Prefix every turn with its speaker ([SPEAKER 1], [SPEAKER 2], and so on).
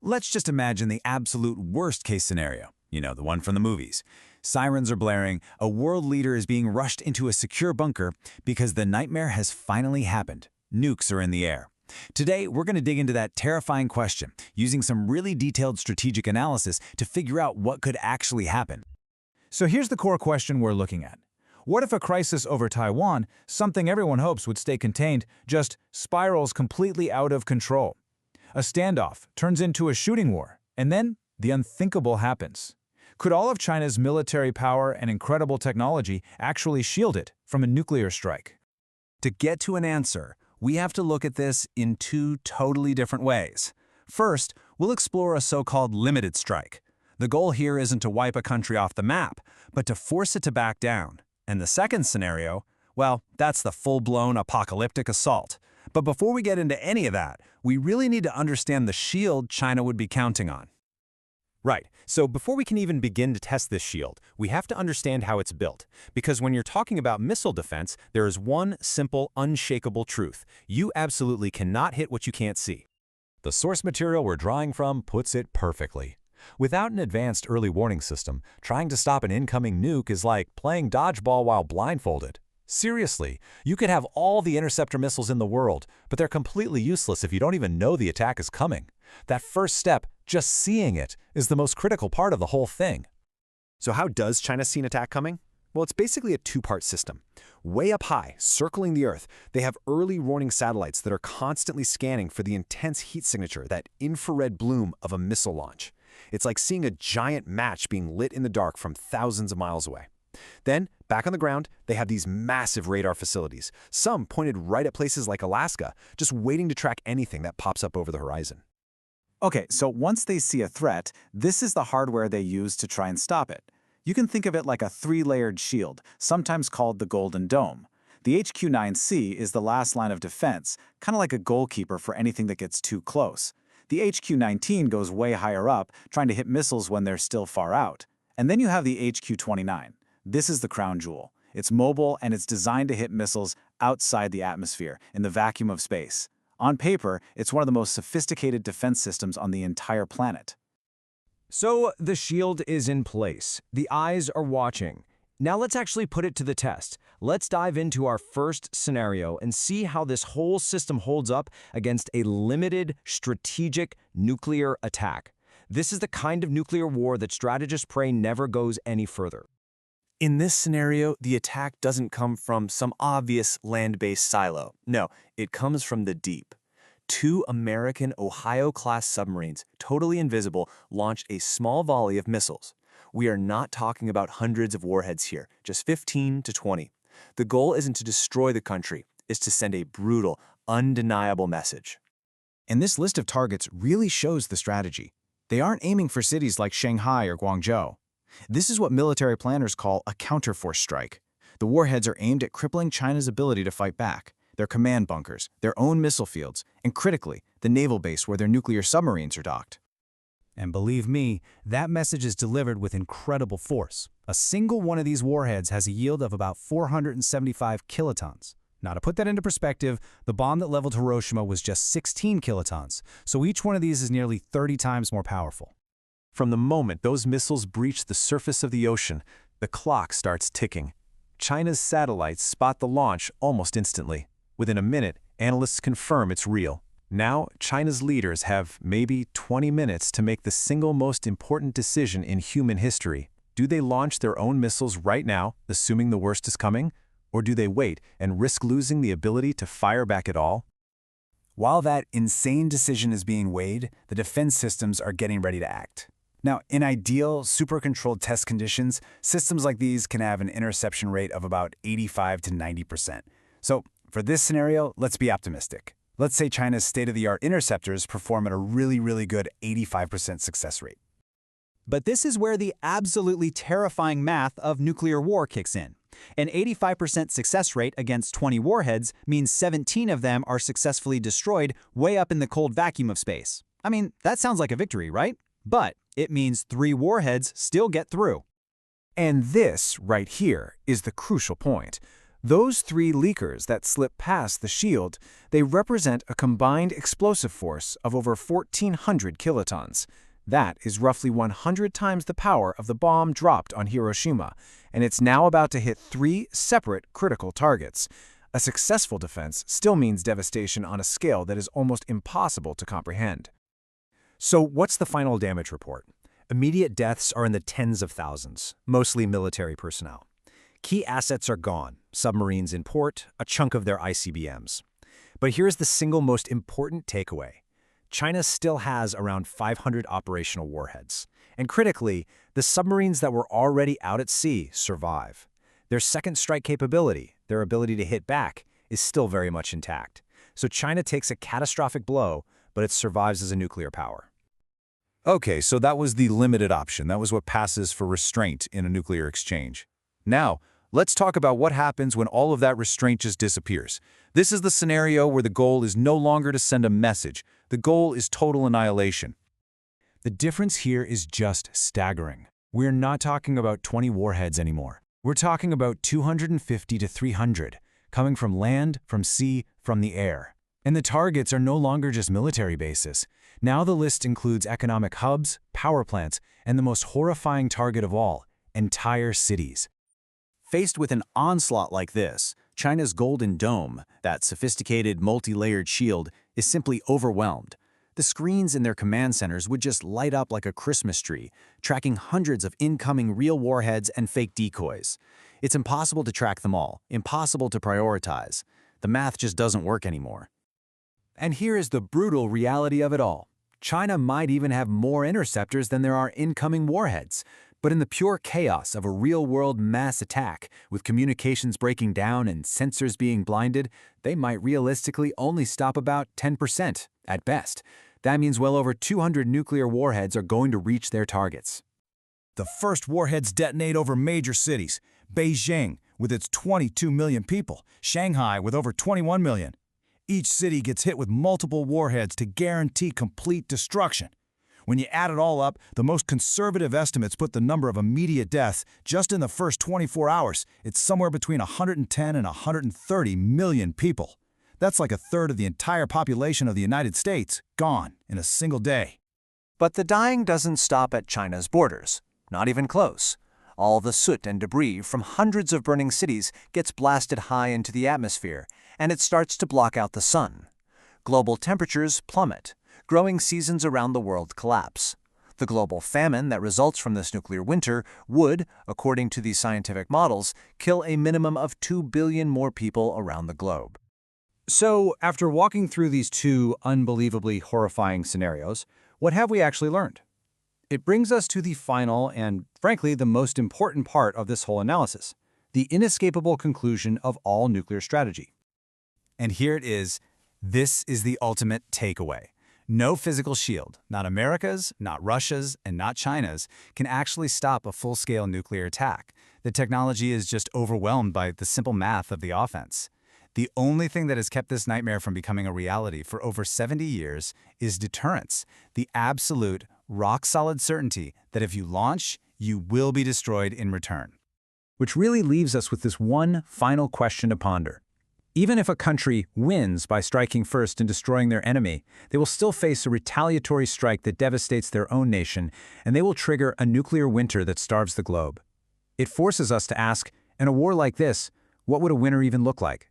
[SPEAKER 1] Let's just imagine the absolute worst-case scenario. The one from the movies. Sirens are blaring, a world leader is being rushed into a secure bunker because the nightmare has finally happened. Nukes are in the air. Today, we're going to dig into that terrifying question, using some really detailed strategic analysis to figure out what could actually happen.
[SPEAKER 2] So here's the core question we're looking at. What if a crisis over Taiwan, something everyone hopes would stay contained, just spirals completely out of control? A standoff turns into a shooting war, and then the unthinkable happens. Could all of China's military power and incredible technology actually shield it from a nuclear strike?
[SPEAKER 3] To get to an answer, we have to look at this in two totally different ways. First, we'll explore a so-called limited strike. The goal here isn't to wipe a country off the map, but to force it to back down. And the second scenario, well, that's the full-blown apocalyptic assault. But before we get into any of that, we really need to understand the shield China would be counting on.
[SPEAKER 4] Right, so before we can even begin to test this shield, we have to understand how it's built. Because when you're talking about missile defense, there is one simple, unshakable truth. You absolutely cannot hit what you can't see.
[SPEAKER 5] The source material we're drawing from puts it perfectly. Without an advanced early warning system, trying to stop an incoming nuke is like playing dodgeball while blindfolded. Seriously, you could have all the interceptor missiles in the world, but they're completely useless if you don't even know the attack is coming. That first step, just seeing it, is the most critical part of the whole thing.
[SPEAKER 4] So how does China see an attack coming? Well, it's basically a two-part system. Way up high, circling the Earth, they have early warning satellites that are constantly scanning for the intense heat signature, that infrared bloom of a missile launch. It's like seeing a giant match being lit in the dark from thousands of miles away. Then, back on the ground, they have these massive radar facilities, some pointed right at places like Alaska, just waiting to track anything that pops up over the horizon.
[SPEAKER 2] Okay, so once they see a threat, this is the hardware they use to try and stop it. You can think of it like a three-layered shield, sometimes called the Golden Dome. The HQ-9C is the last line of defense, kind of like a goalkeeper for anything that gets too close. The HQ-19 goes way higher up, trying to hit missiles when they're still far out. And then you have the HQ-29. This is the crown jewel. It's mobile and it's designed to hit missiles outside the atmosphere, in the vacuum of space. On paper, it's one of the most sophisticated defense systems on the entire planet.
[SPEAKER 6] So the shield is in place. The eyes are watching. Now let's actually put it to the test. Let's dive into our first scenario and see how this whole system holds up against a limited strategic nuclear attack. This is the kind of nuclear war that strategists pray never goes any further.
[SPEAKER 3] In this scenario, the attack doesn't come from some obvious land-based silo. No, it comes from the deep. Two American Ohio-class submarines, totally invisible, launch a small volley of missiles. We are not talking about hundreds of warheads here, just 15 to 20. The goal isn't to destroy the country, it's to send a brutal, undeniable message.
[SPEAKER 2] And this list of targets really shows the strategy. They aren't aiming for cities like Shanghai or Guangzhou. This is what military planners call a counterforce strike. The warheads are aimed at crippling China's ability to fight back, their command bunkers, their own missile fields, and critically, the naval base where their nuclear submarines are docked.
[SPEAKER 1] And believe me, that message is delivered with incredible force. A single one of these warheads has a yield of about 475 kilotons. Now, to put that into perspective, the bomb that leveled Hiroshima was just 16 kilotons, so each one of these is nearly 30 times more powerful.
[SPEAKER 3] From the moment those missiles breach the surface of the ocean, the clock starts ticking. China's satellites spot the launch almost instantly. Within a minute, analysts confirm it's real. Now, China's leaders have maybe 20 minutes to make the single most important decision in human history. Do they launch their own missiles right now, assuming the worst is coming? Or do they wait and risk losing the ability to fire back at all?
[SPEAKER 1] While that insane decision is being weighed, the defense systems are getting ready to act. Now, in ideal, super-controlled test conditions, systems like these can have an interception rate of about 85 to 90%. So, for this scenario, let's be optimistic. Let's say China's state-of-the-art interceptors perform at a really good 85% success rate.
[SPEAKER 7] But this is where the absolutely terrifying math of nuclear war kicks in. An 85% success rate against 20 warheads means 17 of them are successfully destroyed way up in the cold vacuum of space. I mean, that sounds like a victory, right? But it means 3 warheads still get through.
[SPEAKER 2] And this, right here, is the crucial point. Those three leakers that slip past the shield, they represent a combined explosive force of over 1,400 kilotons. That is roughly 100 times the power of the bomb dropped on Hiroshima, and it's now about to hit 3 separate critical targets. A successful defense still means devastation on a scale that is almost impossible to comprehend.
[SPEAKER 3] So what's the final damage report? Immediate deaths are in the tens of thousands, mostly military personnel. Key assets are gone, submarines in port, a chunk of their ICBMs. But here's the single most important takeaway. China still has around 500 operational warheads. And critically, the submarines that were already out at sea survive. Their second strike capability, their ability to hit back, is still very much intact. So China takes a catastrophic blow, but it survives as a nuclear power.
[SPEAKER 5] Okay, so that was the limited option. That was what passes for restraint in a nuclear exchange. Now, let's talk about what happens when all of that restraint just disappears. This is the scenario where the goal is no longer to send a message. The goal is total annihilation.
[SPEAKER 3] The difference here is just staggering. We're not talking about 20 warheads anymore. We're talking about 250 to 300, coming from land, from sea, from the air. And the targets are no longer just military bases. Now the list includes economic hubs, power plants, and the most horrifying target of all, entire cities.
[SPEAKER 7] Faced with an onslaught like this, China's Golden Dome, that sophisticated multi-layered shield, is simply overwhelmed. The screens in their command centers would just light up like a Christmas tree, tracking hundreds of incoming real warheads and fake decoys. It's impossible to track them all, impossible to prioritize. The math just doesn't work anymore.
[SPEAKER 1] And here is the brutal reality of it all. China might even have more interceptors than there are incoming warheads. But in the pure chaos of a real-world mass attack, with communications breaking down and sensors being blinded, they might realistically only stop about 10%, at best. That means well over 200 nuclear warheads are going to reach their targets.
[SPEAKER 8] The first warheads detonate over major cities. Beijing, with its 22 million people. Shanghai, with over 21 million. Each city gets hit with multiple warheads to guarantee complete destruction. When you add it all up, the most conservative estimates put the number of immediate deaths just in the first 24 hours. It's somewhere between 110 and 130 million people. That's like a third of the entire population of the United States gone in a single day.
[SPEAKER 6] But the dying doesn't stop at China's borders. Not even close. All the soot and debris from hundreds of burning cities gets blasted high into the atmosphere, and it starts to block out the sun. Global temperatures plummet. Growing seasons around the world collapse. The global famine that results from this nuclear winter would, according to these scientific models, kill a minimum of 2 billion more people around the globe.
[SPEAKER 7] So, after walking through these two unbelievably horrifying scenarios, what have we actually learned? It brings us to the final and, frankly, the most important part of this whole analysis, the inescapable conclusion of all nuclear strategy.
[SPEAKER 1] And here it is. This is the ultimate takeaway. No physical shield, not America's, not Russia's, and not China's, can actually stop a full-scale nuclear attack. The technology is just overwhelmed by the simple math of the offense. The only thing that has kept this nightmare from becoming a reality for over 70 years is deterrence, the absolute, rock-solid certainty that if you launch, you will be destroyed in return. Which really leaves us with this one final question to ponder. Even if a country wins by striking first and destroying their enemy, they will still face a retaliatory strike that devastates their own nation, and they will trigger a nuclear winter that starves the globe. It forces us to ask, in a war like this, what would a winner even look like?